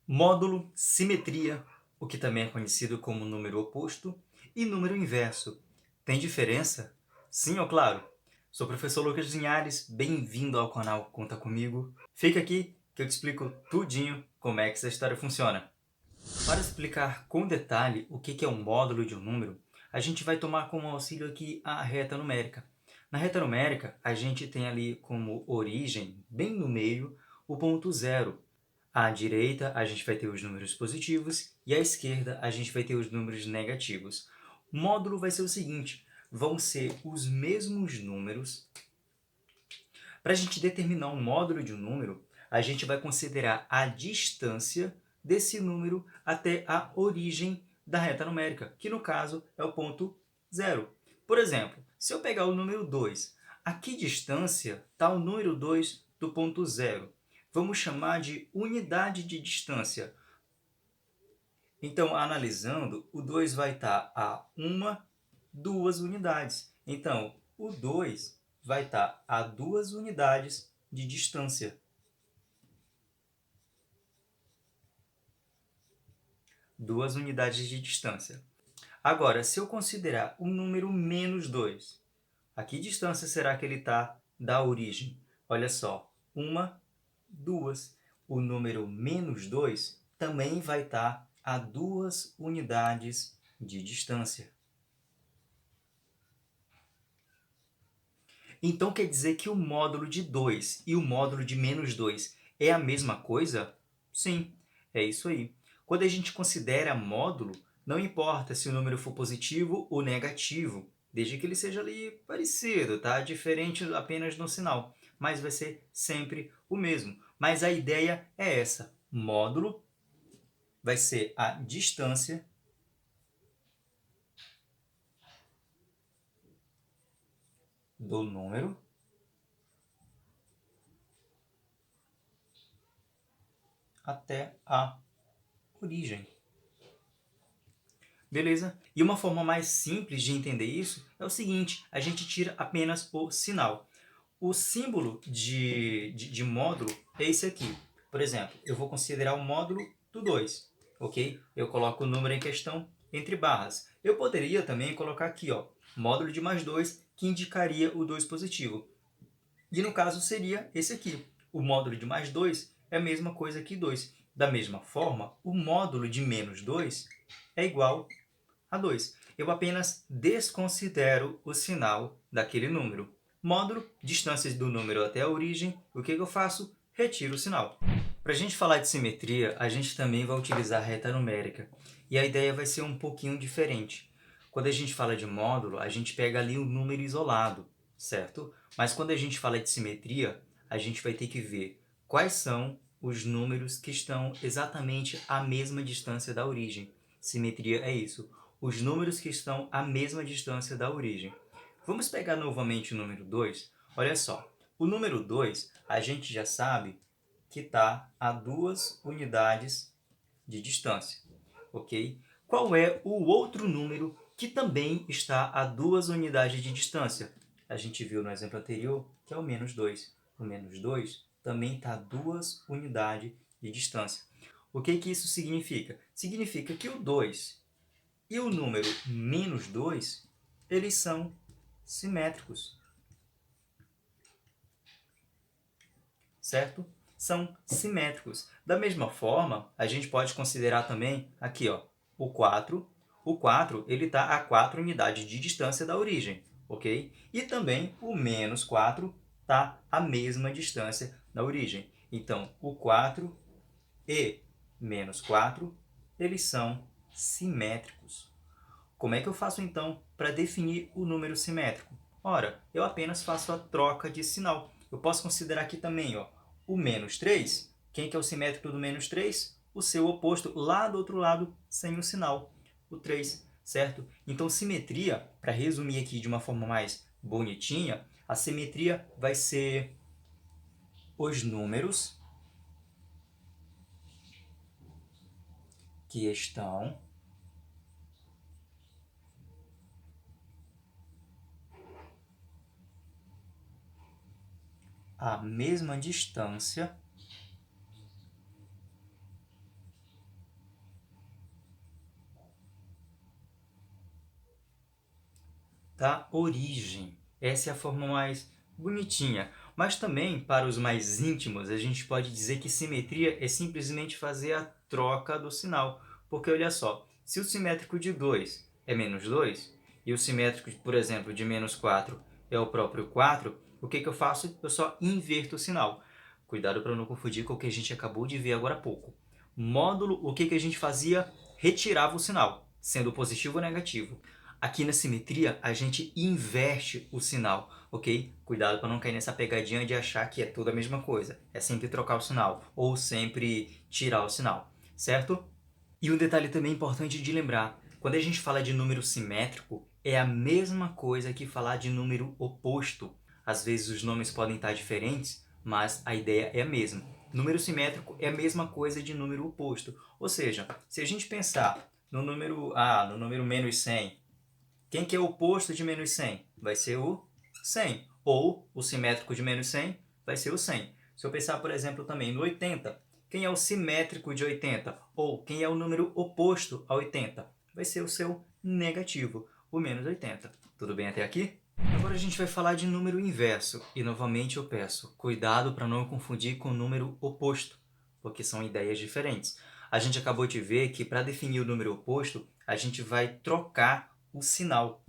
Módulo, simetria, o que também é conhecido como número oposto, e número inverso. Tem diferença? Sim ou claro? Sou o professor Lucas Linhares, bem-vindo ao canal Conta Comigo. Fica aqui que eu te explico tudinho como é que essa história funciona. Para explicar com detalhe o que é um módulo de um número, a gente vai tomar como auxílio aqui a reta numérica. Na reta numérica, a gente tem ali como origem, bem no meio, o ponto zero. À direita, a gente vai ter os números positivos e à esquerda, a gente vai ter os números negativos. O módulo vai ser o seguinte, vão ser os mesmos números. Para a gente determinar um módulo de um número, a gente vai considerar a distância desse número até a origem da reta numérica, que no caso é o ponto zero. Por exemplo, se eu pegar o número 2, a que distância está o número 2 do ponto zero? Vamos chamar de unidade de distância. Então, analisando, o 2 vai estar a 2 unidades. Então, o 2 vai estar a 2 unidades de distância. 2 unidades de distância. Agora, se eu considerar o número menos 2, a que distância será que ele está da origem? Olha só, 2. O número menos 2 também vai estar a 2 unidades de distância. Então quer dizer que o módulo de 2 e o módulo de menos 2 é a mesma coisa? Sim, é isso aí. Quando a gente considera módulo, não importa se o número for positivo ou negativo, desde que ele seja ali parecido, tá? Diferente apenas no sinal, mas vai ser sempre o mesmo. Mas a ideia é essa. Módulo vai ser a distância do número até a origem. Beleza? E uma forma mais simples de entender isso é o seguinte, a gente tira apenas o sinal. O símbolo de módulo é esse aqui. Por exemplo, eu vou considerar o módulo do 2, ok? Eu coloco o número em questão entre barras. Eu poderia também colocar aqui, ó, módulo de mais 2, que indicaria o 2 positivo. E no caso seria esse aqui. O módulo de mais 2 é a mesma coisa que 2. Da mesma forma, o módulo de menos 2 é igual a 2. Eu apenas desconsidero o sinal daquele número. Módulo, distâncias do número até a origem, o que eu faço? Retiro o sinal. Para a gente falar de simetria, a gente também vai utilizar a reta numérica. E a ideia vai ser um pouquinho diferente. Quando a gente fala de módulo, a gente pega ali o número isolado, certo? Mas quando a gente fala de simetria, a gente vai ter que ver quais são os números que estão exatamente à mesma distância da origem. Simetria é isso, os números que estão à mesma distância da origem. Vamos pegar novamente o número 2. Olha só, o número 2 a gente já sabe que está a 2 unidades de distância, ok? Qual é o outro número que também está a 2 unidades de distância? A gente viu no exemplo anterior que é o menos 2. O menos 2 também está a 2 unidades de distância. O que isso significa? Significa que o 2 e o número menos 2, eles são simétricos, certo? São simétricos. Da mesma forma, a gente pode considerar também aqui, ó, o 4. O 4 ele está a 4 unidades de distância da origem, ok? E também o menos 4 está a mesma distância da origem. Então, o 4 e menos 4, eles são simétricos. Como é que eu faço então para definir o número simétrico? Ora, eu apenas faço a troca de sinal. Eu posso considerar aqui também, ó, o menos 3. Quem que é o simétrico do menos 3? O seu oposto, lá do outro lado, sem o sinal, o 3, certo? Então, simetria, para resumir aqui de uma forma mais bonitinha, a simetria vai ser os números que estão à mesma distância da origem. Essa é a forma mais bonitinha. Mas também, para os mais íntimos, a gente pode dizer que simetria é simplesmente fazer a troca do sinal. Porque olha só, se o simétrico de 2 é menos 2, e o simétrico, por exemplo, de menos 4 é o próprio 4, o que eu faço? Eu só inverto o sinal. Cuidado para não confundir com o que a gente acabou de ver agora há pouco. Módulo, o que a gente fazia? Retirava o sinal, sendo positivo ou negativo. Aqui na simetria, a gente inverte o sinal, ok? Cuidado para não cair nessa pegadinha de achar que é tudo a mesma coisa. É sempre trocar o sinal, ou sempre tirar o sinal, certo? E um detalhe também importante de lembrar, quando a gente fala de número simétrico, é a mesma coisa que falar de número oposto. Às vezes os nomes podem estar diferentes, mas a ideia é a mesma. Número simétrico é a mesma coisa de número oposto. Ou seja, se a gente pensar no número menos 100, quem que é o oposto de menos 100? Vai ser o 100. Ou o simétrico de menos 100 vai ser o 100. Se eu pensar, por exemplo, também no 80, quem é o simétrico de 80? Ou quem é o número oposto a 80? Vai ser o seu negativo, o menos 80. Tudo bem até aqui? Agora a gente vai falar de número inverso. E novamente eu peço, cuidado para não confundir com o número oposto, porque são ideias diferentes. A gente acabou de ver que para definir o número oposto, a gente vai trocar o sinal.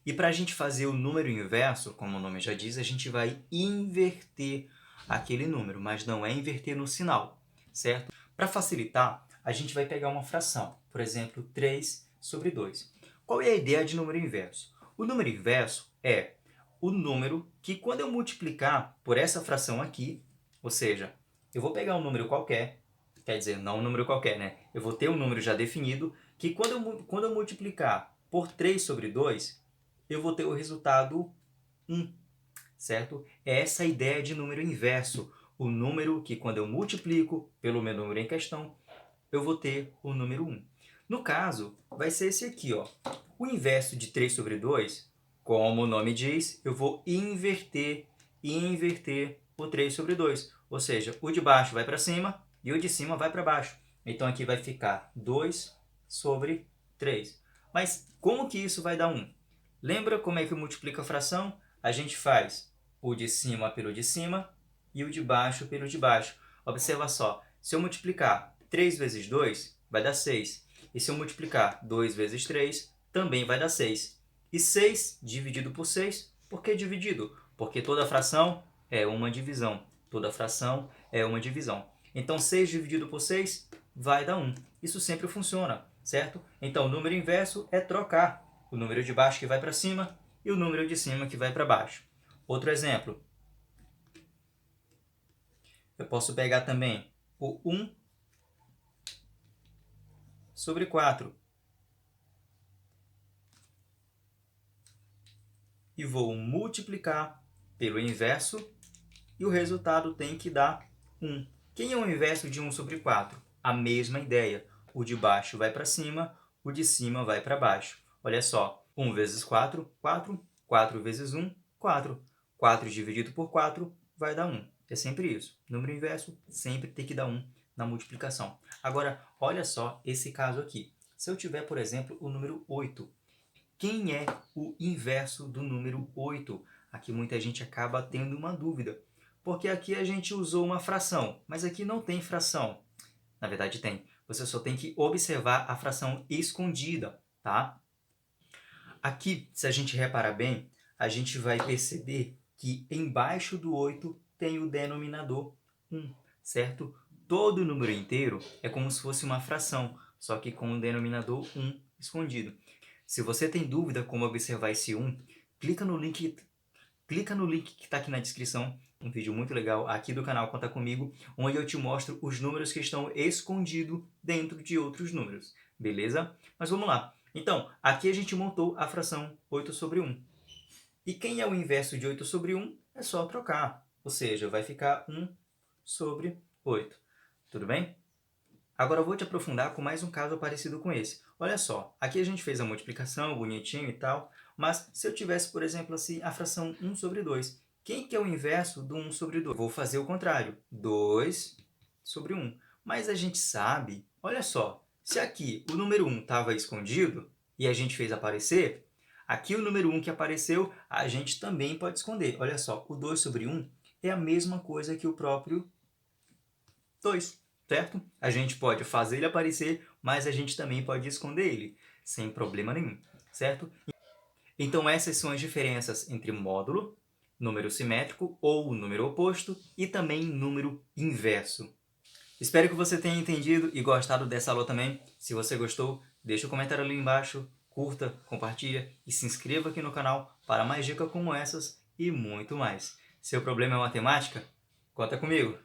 E para a gente fazer o número inverso, como o nome já diz, a gente vai inverter aquele número, mas não é inverter no sinal, certo? Para facilitar, a gente vai pegar uma fração, por exemplo, 3 sobre 2. Qual é a ideia de número inverso? O número inverso é o número que, quando eu multiplicar por essa fração aqui, ou seja, eu vou pegar um número qualquer, quer dizer, não um número qualquer, né? Eu vou ter um número já definido, que quando eu multiplicar por 3 sobre 2, eu vou ter o resultado 1, certo? É essa a ideia de número inverso. O número que, quando eu multiplico pelo meu número em questão, eu vou ter o número 1. No caso, vai ser esse aqui, ó. O inverso de 3 sobre 2, como o nome diz, eu vou inverter o 3 sobre 2. Ou seja, o de baixo vai para cima e o de cima vai para baixo. Então aqui vai ficar 2 sobre 3. Mas como que isso vai dar 1? Lembra como é que multiplica a fração? A gente faz o de cima pelo de cima e o de baixo pelo de baixo. Observa só, se eu multiplicar 3 vezes 2, vai dar 6. E se eu multiplicar 2 vezes 3, também vai dar 6. E 6 dividido por 6, por que dividido? Porque toda fração é uma divisão. Toda fração é uma divisão. Então 6 dividido por 6 vai dar 1. Isso sempre funciona, certo? Então o número inverso é trocar o número de baixo que vai para cima e o número de cima que vai para baixo. Outro exemplo. Eu posso pegar também o 1 sobre 4 e vou multiplicar pelo inverso e o resultado tem que dar 1. Quem é o inverso de 1 sobre 4? A mesma ideia. O de baixo vai para cima, o de cima vai para baixo. Olha só, 1 vezes 4, 4. 4 vezes 1, 4. 4 dividido por 4 vai dar 1. É sempre isso. Número inverso sempre tem que dar 1 na multiplicação. Agora, olha só esse caso aqui. Se eu tiver, por exemplo, o número 8, quem é o inverso do número 8? Aqui muita gente acaba tendo uma dúvida, porque aqui a gente usou uma fração, mas aqui não tem fração. Na verdade tem. Você só tem que observar a fração escondida, tá? Aqui, se a gente reparar bem, a gente vai perceber que embaixo do 8 tem o denominador 1, certo? Todo número inteiro é como se fosse uma fração, só que com o denominador 1 escondido. Se você tem dúvida como observar esse 1, clica no link que está aqui na descrição, um vídeo muito legal aqui do canal Conta Comigo, onde eu te mostro os números que estão escondidos dentro de outros números, beleza? Mas vamos lá. Então, aqui a gente montou a fração 8 sobre 1. E quem é o inverso de 8 sobre 1? É só trocar, ou seja, vai ficar 1 sobre 8. Tudo bem? Agora eu vou te aprofundar com mais um caso parecido com esse. Olha só, aqui a gente fez a multiplicação, bonitinho e tal, mas se eu tivesse, por exemplo, assim, a fração 1 sobre 2, quem que é o inverso do 1 sobre 2? Vou fazer o contrário, 2 sobre 1. Mas a gente sabe, olha só, se aqui o número 1 estava escondido e a gente fez aparecer, Aqui o número 1 que apareceu, a gente também pode esconder. Olha só, o 2 sobre 1 é a mesma coisa que o próprio 2, certo? A gente pode fazer ele aparecer, mas a gente também pode esconder ele, sem problema nenhum, certo? Então essas são as diferenças entre módulo, número simétrico ou número oposto e também número inverso. Espero que você tenha entendido e gostado dessa aula também. Se você gostou, deixa o comentário ali embaixo, curta, compartilha e se inscreva aqui no canal para mais dicas como essas e muito mais. Seu problema é matemática? Conta comigo!